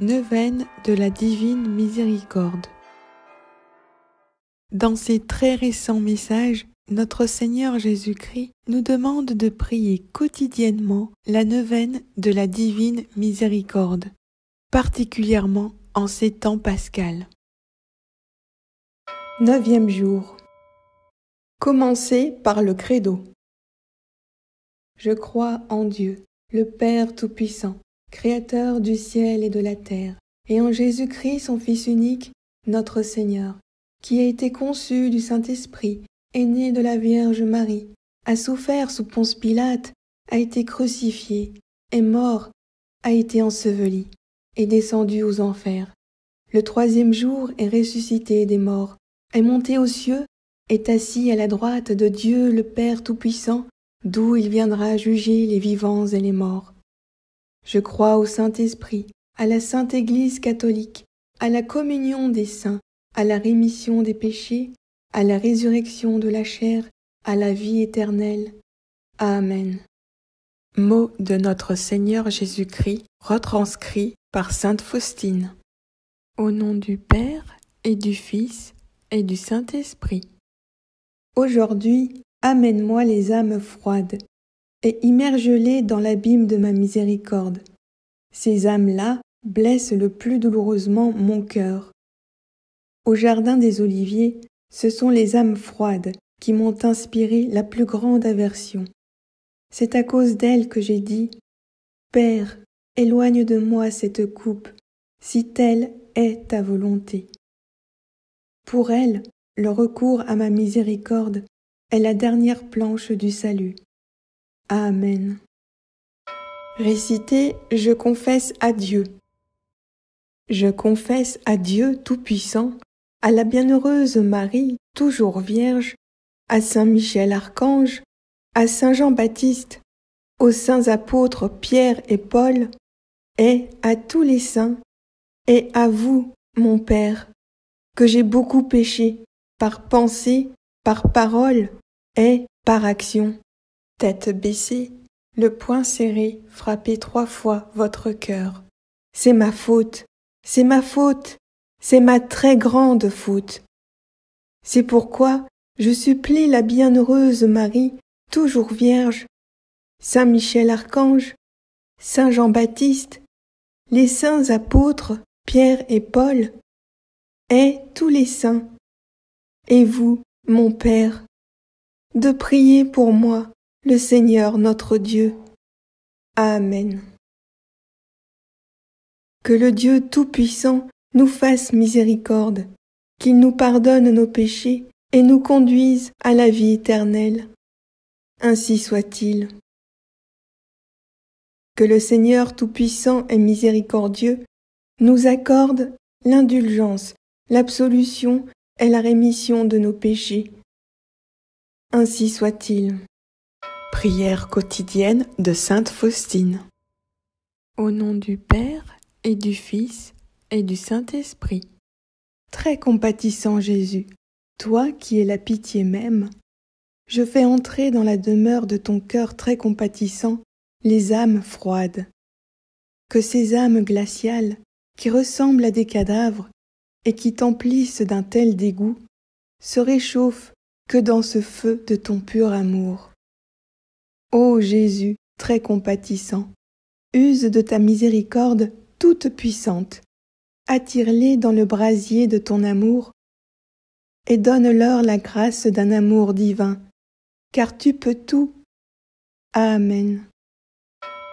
Neuvaine de la Divine Miséricorde. Dans ces très récents messages, notre Seigneur Jésus-Christ nous demande de prier quotidiennement la neuvaine de la Divine Miséricorde, particulièrement en ces temps pascals. 9e jour. Commencez par le credo. Je crois en Dieu, le Père Tout-Puissant, Créateur du ciel et de la terre, et en Jésus-Christ, son Fils unique, notre Seigneur, qui a été conçu du Saint-Esprit, est né de la Vierge Marie, a souffert sous Ponce Pilate, a été crucifié, est mort, a été enseveli, est descendu aux enfers. Le 3e jour est ressuscité des morts, est monté aux cieux, est assis à la droite de Dieu le Père Tout-Puissant, d'où il viendra juger les vivants et les morts. Je crois au Saint-Esprit, à la Sainte Église catholique, à la communion des saints, à la rémission des péchés, à la résurrection de la chair, à la vie éternelle. Amen. Mot de notre Seigneur Jésus-Christ, retranscrit par sainte Faustine. Au nom du Père et du Fils et du Saint-Esprit. Aujourd'hui, amène-moi les âmes froides, et immerge-les dans l'abîme de ma miséricorde. Ces âmes-là blessent le plus douloureusement mon cœur. Au jardin des Oliviers, ce sont les âmes froides qui m'ont inspiré la plus grande aversion. C'est à cause d'elles que j'ai dit « Père, éloigne de moi cette coupe, si telle est ta volonté. » Pour elles, le recours à ma miséricorde est la dernière planche du salut. Amen. Récitez « Je confesse à Dieu ». Je confesse à Dieu Tout-Puissant, à la bienheureuse Marie, toujours Vierge, à Saint Michel Archange, à Saint Jean-Baptiste, aux saints apôtres Pierre et Paul, et à tous les saints, et à vous, mon Père, que j'ai beaucoup péché, par pensée, par parole et par action. Tête baissée, le poing serré, frappez 3 fois votre cœur. C'est ma faute, c'est ma faute, c'est ma très grande faute. C'est pourquoi je supplie la bienheureuse Marie, toujours Vierge, Saint Michel Archange, Saint Jean-Baptiste, les saints apôtres Pierre et Paul, et tous les saints, et vous, mon Père, de prier pour moi, le Seigneur notre Dieu. Amen. Que le Dieu Tout-Puissant nous fasse miséricorde, qu'il nous pardonne nos péchés et nous conduise à la vie éternelle. Ainsi soit-il. Que le Seigneur Tout-Puissant et miséricordieux nous accorde l'indulgence, l'absolution et la rémission de nos péchés. Ainsi soit-il. Prière quotidienne de sainte Faustine. Au nom du Père et du Fils et du Saint-Esprit. Très compatissant Jésus, toi qui es la pitié même, je fais entrer dans la demeure de ton cœur très compatissant les âmes froides. Que ces âmes glaciales, qui ressemblent à des cadavres et qui t'emplissent d'un tel dégoût, se réchauffent que dans ce feu de ton pur amour. Ô Jésus, très compatissant, use de ta miséricorde toute puissante, attire-les dans le brasier de ton amour et donne-leur la grâce d'un amour divin, car tu peux tout. Amen.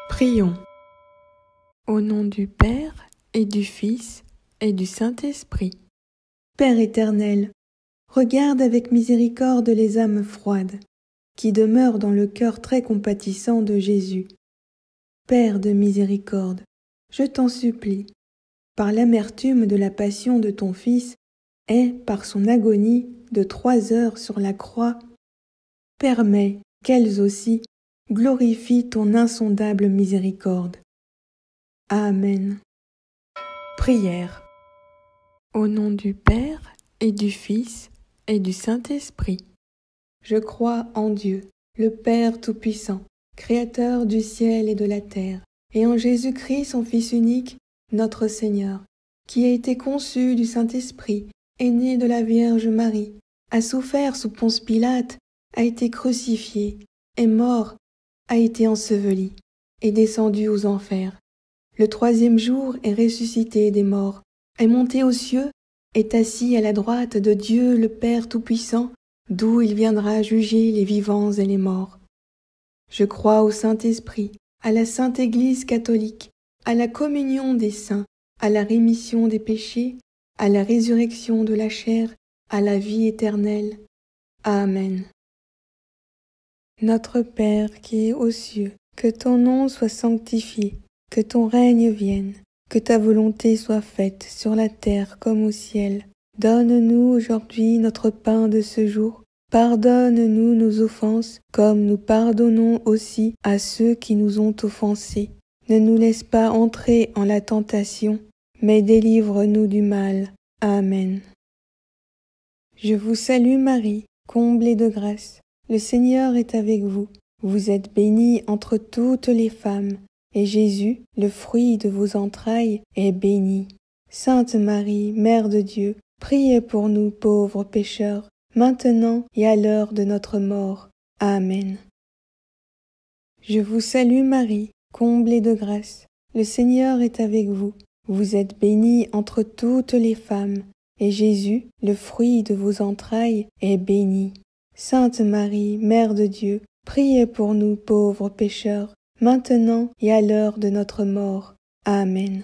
Prions. Au nom du Père et du Fils et du Saint-Esprit. Père éternel, regarde avec miséricorde les âmes froides, qui demeurent dans le cœur très compatissant de Jésus. Père de miséricorde, je t'en supplie, par l'amertume de la passion de ton Fils et par son agonie de 3 heures sur la croix, permets qu'elles aussi glorifient ton insondable miséricorde. Amen. Prière. Au nom du Père et du Fils et du Saint-Esprit. Je crois en Dieu, le Père Tout-Puissant, Créateur du ciel et de la terre, et en Jésus-Christ, son Fils unique, notre Seigneur, qui a été conçu du Saint-Esprit, est né de la Vierge Marie, a souffert sous Ponce Pilate, a été crucifié, est mort, a été enseveli, est descendu aux enfers. Le troisième jour est ressuscité des morts, est monté aux cieux, est assis à la droite de Dieu le Père Tout-Puissant, d'où il viendra juger les vivants et les morts. Je crois au Saint-Esprit, à la Sainte Église catholique, à la communion des saints, à la rémission des péchés, à la résurrection de la chair, à la vie éternelle. Amen. Notre Père qui es aux cieux, que ton nom soit sanctifié, que ton règne vienne, que ta volonté soit faite sur la terre comme au ciel. Donne-nous aujourd'hui notre pain de ce jour. Pardonne-nous nos offenses, comme nous pardonnons aussi à ceux qui nous ont offensés. Ne nous laisse pas entrer en la tentation, mais délivre-nous du mal. Amen. Je vous salue Marie, comblée de grâce. Le Seigneur est avec vous. Vous êtes bénie entre toutes les femmes, et Jésus, le fruit de vos entrailles, est béni. Sainte Marie, Mère de Dieu, priez pour nous pauvres pécheurs, maintenant et à l'heure de notre mort. Amen. Je vous salue Marie, comblée de grâce. Le Seigneur est avec vous. Vous êtes bénie entre toutes les femmes, et Jésus, le fruit de vos entrailles, est béni. Sainte Marie, Mère de Dieu, priez pour nous pauvres pécheurs, maintenant et à l'heure de notre mort. Amen.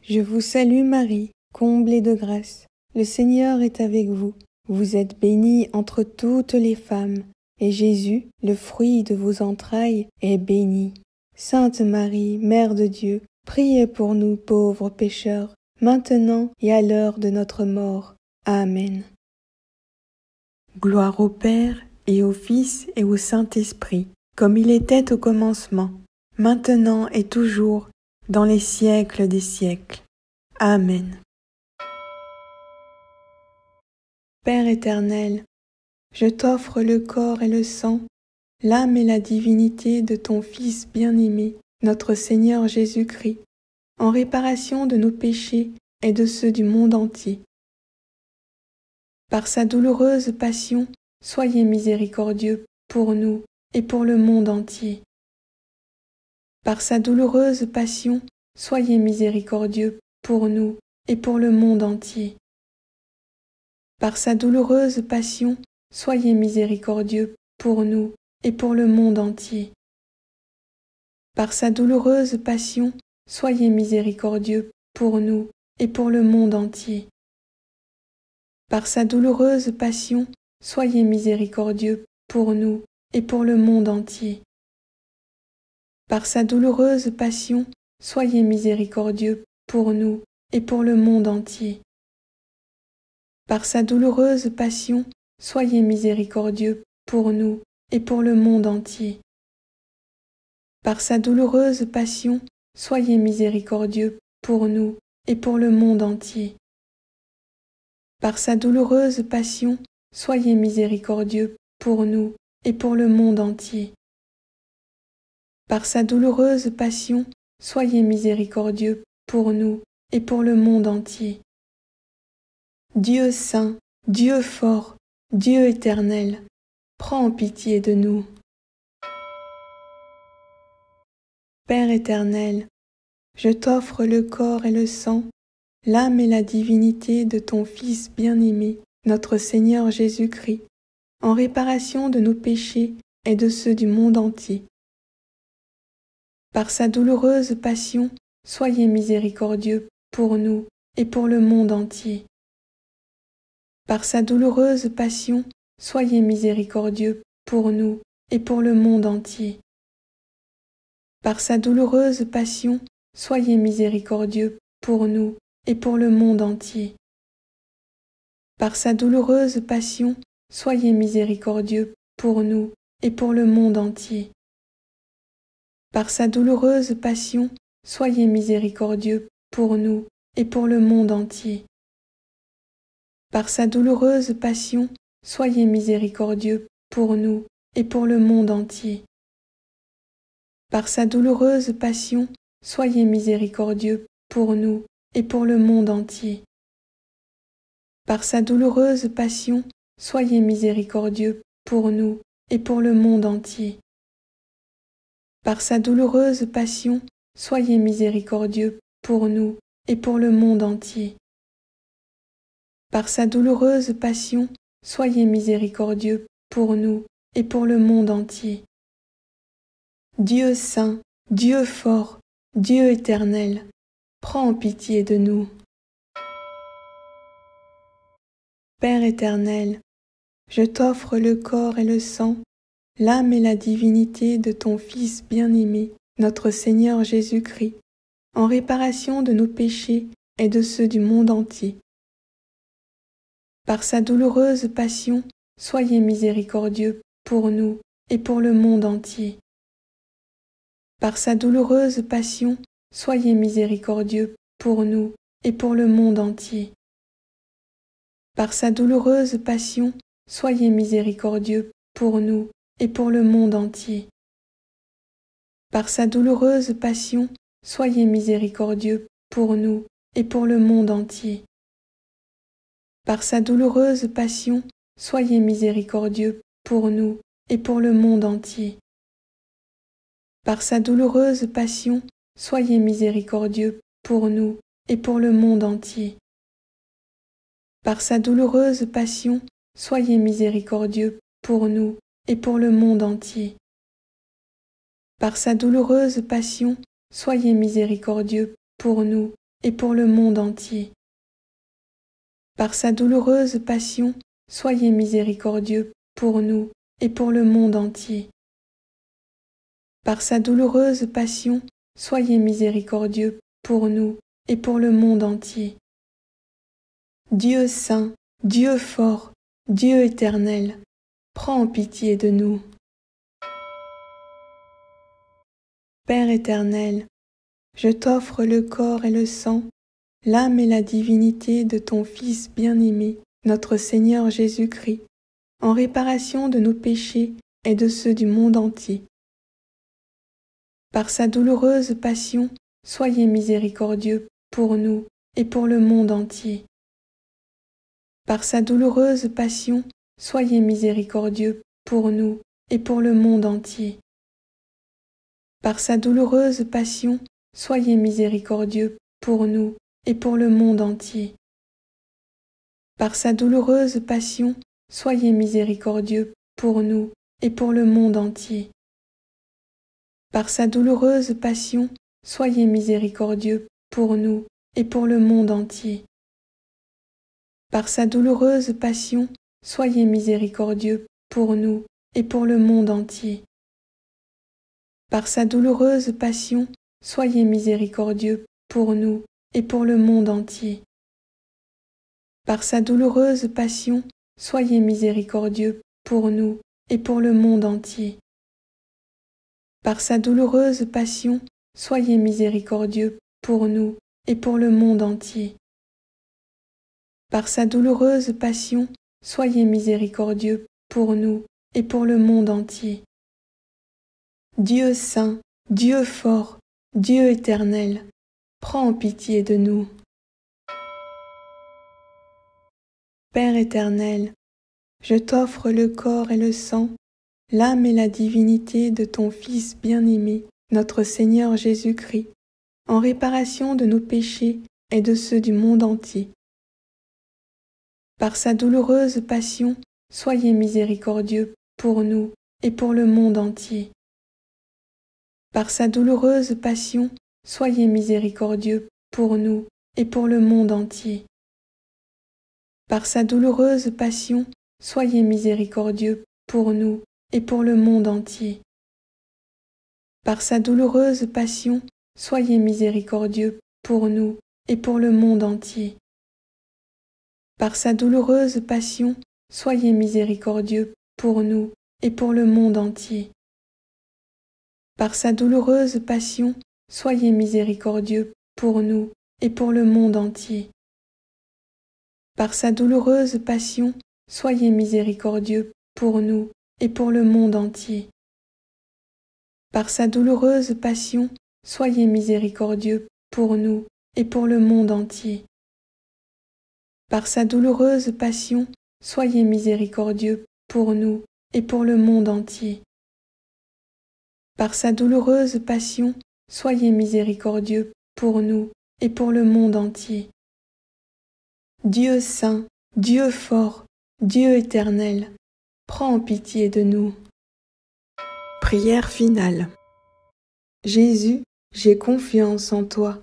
Je vous salue Marie, comblée de grâce. Le Seigneur est avec vous. Vous êtes bénie entre toutes les femmes, et Jésus, le fruit de vos entrailles, est béni. Sainte Marie, Mère de Dieu, priez pour nous pauvres pécheurs, maintenant et à l'heure de notre mort. Amen. Gloire au Père, et au Fils, et au Saint-Esprit, comme il était au commencement, maintenant et toujours, dans les siècles des siècles. Amen. Père éternel, je t'offre le corps et le sang, l'âme et la divinité de ton Fils bien-aimé, notre Seigneur Jésus-Christ, en réparation de nos péchés et de ceux du monde entier. Par sa douloureuse passion, soyez miséricordieux pour nous et pour le monde entier. Par sa douloureuse passion, soyez miséricordieux pour nous et pour le monde entier. Par sa douloureuse passion, soyez miséricordieux pour nous et pour le monde entier. Par sa douloureuse passion, soyez miséricordieux pour nous et pour le monde entier. Par sa douloureuse passion, soyez miséricordieux pour nous et pour le monde entier. Par sa douloureuse passion, soyez miséricordieux pour nous et pour le monde entier. Par sa douloureuse passion, soyez miséricordieux pour nous et pour le monde entier. Par sa douloureuse passion, soyez miséricordieux pour nous et pour le monde entier. Par sa douloureuse passion, soyez miséricordieux pour nous et pour le monde entier. Par sa douloureuse passion, soyez miséricordieux pour nous et pour le monde entier. Dieu saint, Dieu fort, Dieu éternel, prends pitié de nous. Père éternel, je t'offre le corps et le sang, l'âme et la divinité de ton Fils bien-aimé, notre Seigneur Jésus-Christ, en réparation de nos péchés et de ceux du monde entier. Par sa douloureuse passion, soyez miséricordieux pour nous et pour le monde entier. Par sa douloureuse passion, soyez miséricordieux pour nous et pour le monde entier. Par sa douloureuse passion, soyez miséricordieux pour nous et pour le monde entier. Par sa douloureuse passion, soyez miséricordieux pour nous et pour le monde entier. Par sa douloureuse passion, soyez miséricordieux pour nous et pour le monde entier. Par sa douloureuse passion, soyez miséricordieux pour nous et pour le monde entier. Par sa douloureuse passion, soyez miséricordieux pour nous et pour le monde entier. Par sa douloureuse passion, soyez miséricordieux pour nous et pour le monde entier. Par sa douloureuse passion, soyez miséricordieux pour nous et pour le monde entier. Par sa douloureuse passion, soyez miséricordieux pour nous et pour le monde entier. Dieu saint, Dieu fort, Dieu éternel, prends pitié de nous. Père éternel, je t'offre le corps et le sang, l'âme et la divinité de ton Fils bien-aimé, notre Seigneur Jésus-Christ, en réparation de nos péchés et de ceux du monde entier. Par sa douloureuse passion, soyez miséricordieux pour nous et pour le monde entier. Par sa douloureuse passion, soyez miséricordieux pour nous et pour le monde entier. Par sa douloureuse passion, soyez miséricordieux pour nous et pour le monde entier. Par sa douloureuse passion, soyez miséricordieux pour nous et pour le monde entier. Par sa douloureuse passion, soyez miséricordieux pour nous et pour le monde entier. Par sa douloureuse passion, soyez miséricordieux pour nous et pour le monde entier. Par sa douloureuse passion, soyez miséricordieux pour nous et pour le monde entier. Par sa douloureuse passion, soyez miséricordieux pour nous et pour le monde entier. Par sa douloureuse passion, soyez miséricordieux pour nous et pour le monde entier. Par sa douloureuse passion, soyez miséricordieux pour nous et pour le monde entier. Dieu saint, Dieu fort, Dieu éternel, prends pitié de nous. Père éternel, je t'offre le corps et le sang, l'âme et la divinité de ton Fils bien-aimé, notre Seigneur Jésus-Christ, en réparation de nos péchés et de ceux du monde entier. Par sa douloureuse passion, soyez miséricordieux pour nous et pour le monde entier. Par sa douloureuse passion, soyez miséricordieux pour nous et pour le monde entier. Par sa douloureuse passion, soyez miséricordieux pour nous et pour le monde entier. Par sa douloureuse passion, soyez miséricordieux pour nous et pour le monde entier. Par sa douloureuse passion, soyez miséricordieux pour nous et pour le monde entier. Par sa douloureuse passion, soyez miséricordieux pour nous et pour le monde entier. Par sa douloureuse passion, soyez miséricordieux pour nous et pour le monde entier. Par sa douloureuse passion, soyez miséricordieux pour nous et pour le monde entier. Par sa douloureuse passion, soyez miséricordieux pour nous et pour le monde entier. Par sa douloureuse passion, soyez miséricordieux pour nous et pour le monde entier. Dieu saint, Dieu fort, Dieu éternel, prends pitié de nous. Père éternel, je t'offre le corps et le sang, l'âme et la divinité de ton Fils bien-aimé, notre Seigneur Jésus-Christ, en réparation de nos péchés et de ceux du monde entier. Par sa douloureuse passion, soyez miséricordieux pour nous et pour le monde entier. Par sa douloureuse passion, soyez miséricordieux pour nous et pour le monde entier. Par sa douloureuse passion, soyez miséricordieux pour nous et pour le monde entier. Par sa douloureuse passion, soyez miséricordieux pour nous et pour le monde entier. Par sa douloureuse passion, soyez miséricordieux pour nous et pour le monde entier. Par sa douloureuse passion, soyez miséricordieux pour nous et pour le monde entier. Par sa douloureuse passion, soyez miséricordieux pour nous et pour le monde entier. Par sa douloureuse passion, soyez miséricordieux pour nous et pour le monde entier. Par sa douloureuse passion, soyez miséricordieux pour nous et pour le monde entier. Par sa douloureuse passion, soyez miséricordieux pour nous et pour le monde entier. Dieu saint, Dieu fort, Dieu éternel, prends pitié de nous. Prière finale. Jésus, j'ai confiance en toi.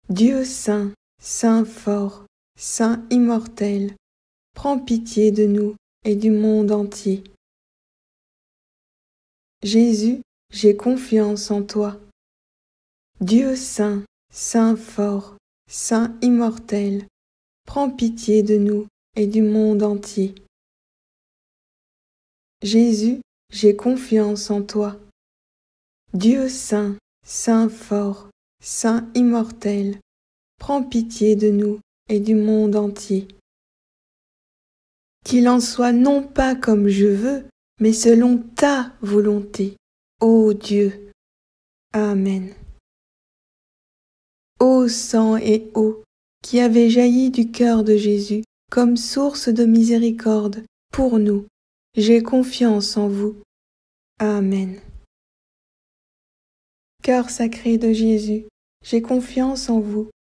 Dieu saint, saint fort, saint immortel, prends pitié de nous et du monde entier. Jésus, j'ai confiance en toi. Dieu saint, saint fort, saint immortel, prends pitié de nous et du monde entier. Jésus, j'ai confiance en toi. Dieu saint, saint fort, saint immortel, prends pitié de nous et du monde entier. Qu'il en soit non pas comme je veux, mais selon ta volonté, ô Dieu. Amen. Ô sang et eau, qui avez jailli du cœur de Jésus comme source de miséricorde pour nous, j'ai confiance en vous. Amen. Cœur sacré de Jésus, j'ai confiance en vous.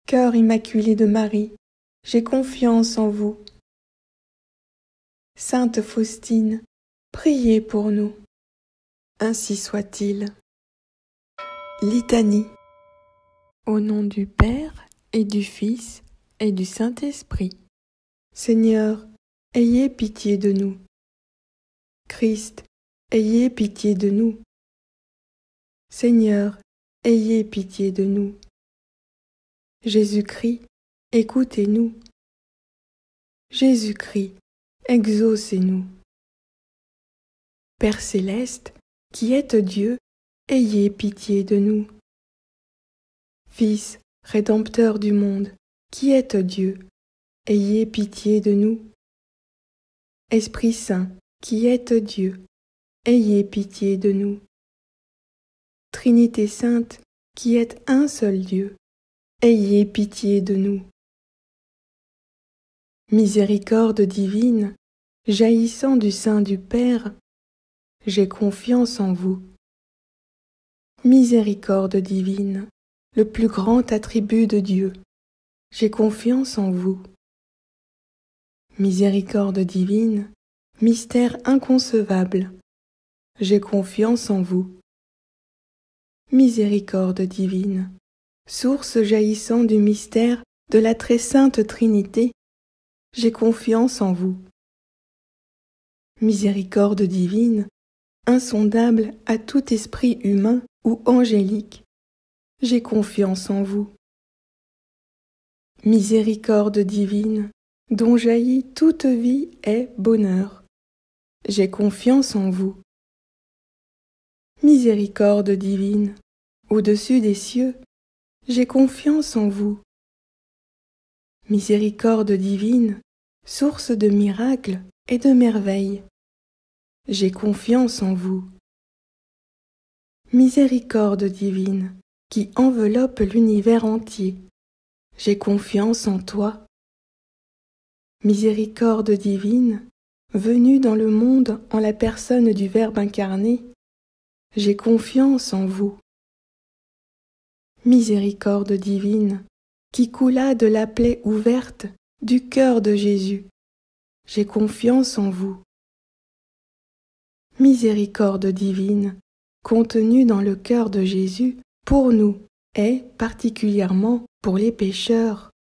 Cœur immaculé de Marie, j'ai confiance en vous. Sainte Faustine, priez pour nous. Ainsi soit-il. Litanie. Au nom du Père et du Fils et du Saint-Esprit. Seigneur, ayez pitié de nous. Christ, ayez pitié de nous. Seigneur, ayez pitié de nous. Jésus-Christ, écoutez-nous. Jésus-Christ, exaucez-nous. Père céleste, qui êtes Dieu, ayez pitié de nous. Fils, Rédempteur du monde, qui êtes Dieu, ayez pitié de nous. Esprit Saint, qui êtes Dieu, ayez pitié de nous. Trinité Sainte, qui êtes un seul Dieu, ayez pitié de nous. Miséricorde divine, jaillissant du sein du Père, j'ai confiance en vous. Miséricorde divine, le plus grand attribut de Dieu, j'ai confiance en vous. Miséricorde divine, mystère inconcevable, j'ai confiance en vous. Miséricorde divine, source jaillissant du mystère de la très sainte Trinité, j'ai confiance en vous. Miséricorde divine, insondable à tout esprit humain ou angélique, j'ai confiance en vous. Miséricorde divine, dont jaillit toute vie et bonheur, j'ai confiance en vous. Miséricorde divine, au-dessus des cieux, j'ai confiance en vous. Miséricorde divine, source de miracles et de merveilles, j'ai confiance en vous. Miséricorde divine, qui enveloppe l'univers entier, j'ai confiance en toi. Miséricorde divine, venue dans le monde en la personne du Verbe incarné, j'ai confiance en vous. Miséricorde divine, qui coula de la plaie ouverte du cœur de Jésus, j'ai confiance en vous. Miséricorde divine, contenue dans le cœur de Jésus pour nous et particulièrement pour les pécheurs,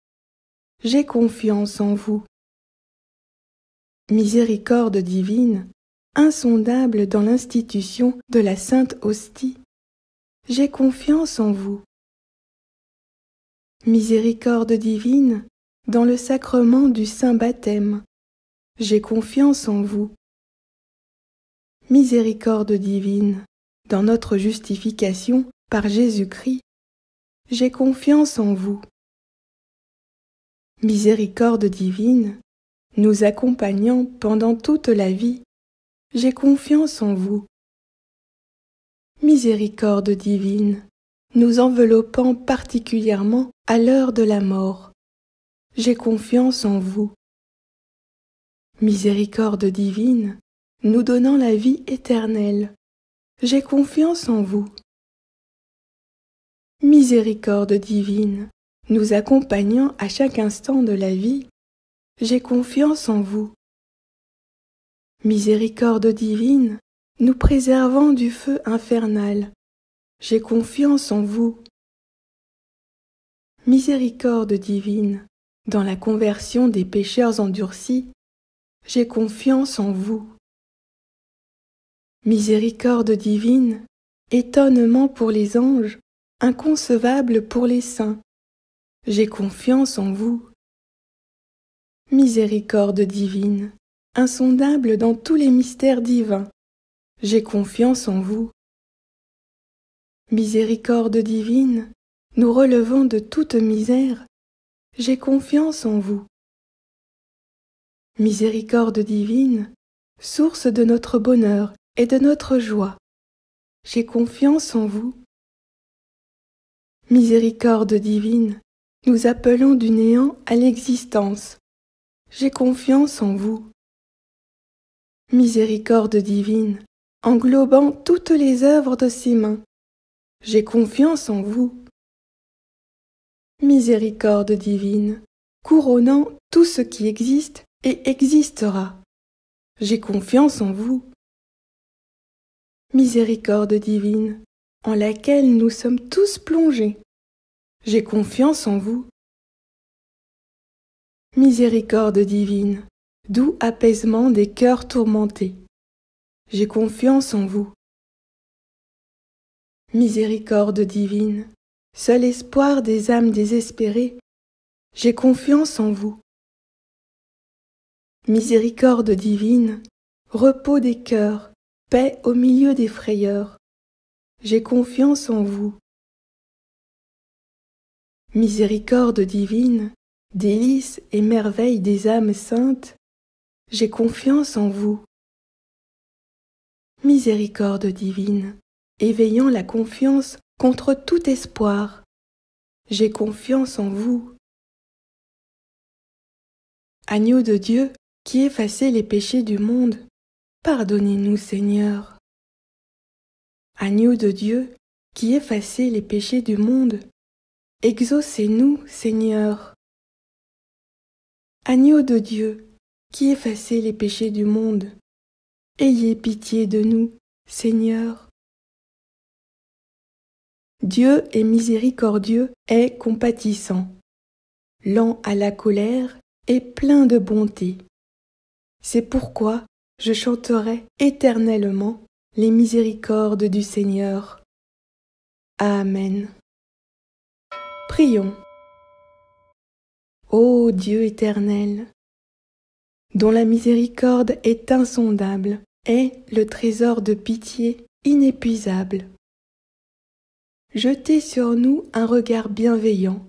j'ai confiance en vous. Miséricorde divine, insondable dans l'institution de la Sainte Hostie, j'ai confiance en vous. Miséricorde divine, dans le sacrement du Saint Baptême, j'ai confiance en vous. Miséricorde divine, dans notre justification par Jésus-Christ, j'ai confiance en vous. Miséricorde divine, nous accompagnant pendant toute la vie, j'ai confiance en vous. Miséricorde divine, nous enveloppant particulièrement à l'heure de la mort, j'ai confiance en vous. Miséricorde divine, nous donnant la vie éternelle, j'ai confiance en vous. Miséricorde divine, nous accompagnant à chaque instant de la vie, j'ai confiance en vous. Miséricorde divine, nous préservant du feu infernal, j'ai confiance en vous. Miséricorde divine, dans la conversion des pécheurs endurcis, j'ai confiance en vous. Miséricorde divine, étonnement pour les anges, inconcevable pour les saints, j'ai confiance en vous. Miséricorde divine, insondable dans tous les mystères divins, j'ai confiance en vous. Miséricorde divine, nous relevant de toute misère, j'ai confiance en vous. Miséricorde divine, source de notre bonheur et de notre joie, j'ai confiance en vous. Miséricorde divine, nous appelant du néant à l'existence, j'ai confiance en vous. Miséricorde divine, englobant toutes les œuvres de ses mains, j'ai confiance en vous. Miséricorde divine, couronnant tout ce qui existe et existera, j'ai confiance en vous. Miséricorde divine, en laquelle nous sommes tous plongés, j'ai confiance en vous. Miséricorde divine, doux apaisement des cœurs tourmentés, j'ai confiance en vous. Miséricorde divine, seul espoir des âmes désespérées, j'ai confiance en vous. Miséricorde divine, repos des cœurs, paix au milieu des frayeurs, j'ai confiance en vous. Miséricorde divine, délices et merveilles des âmes saintes, j'ai confiance en vous. Miséricorde divine, éveillant la confiance contre tout espoir, j'ai confiance en vous. Agneau de Dieu, qui effacez les péchés du monde, pardonnez-nous, Seigneur. Agneau de Dieu, qui effacez les péchés du monde, exaucez-nous, Seigneur. Agneau de Dieu, qui effacez les péchés du monde, ayez pitié de nous, Seigneur. Dieu est miséricordieux et compatissant, lent à la colère et plein de bonté. C'est pourquoi je chanterai éternellement les miséricordes du Seigneur. Amen. Prions. Ô Dieu éternel, dont la miséricorde est insondable, est le trésor de pitié inépuisable. Jetez sur nous un regard bienveillant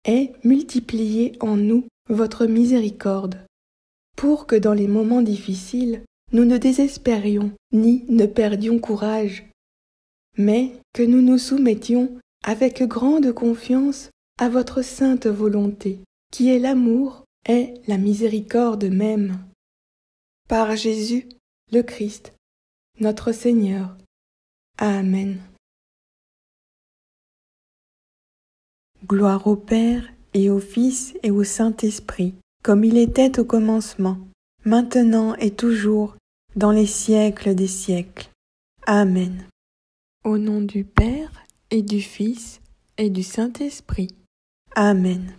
et multipliez en nous votre miséricorde, pour que dans les moments difficiles, nous ne désespérions ni ne perdions courage, mais que nous nous soumettions avec grande confiance à votre sainte volonté, qui est l'amour et la miséricorde même. Par Jésus, le Christ, notre Seigneur. Amen. Gloire au Père, et au Fils, et au Saint-Esprit, comme il était au commencement, maintenant et toujours, dans les siècles des siècles. Amen. Au nom du Père, et du Fils, et du Saint-Esprit. Amen.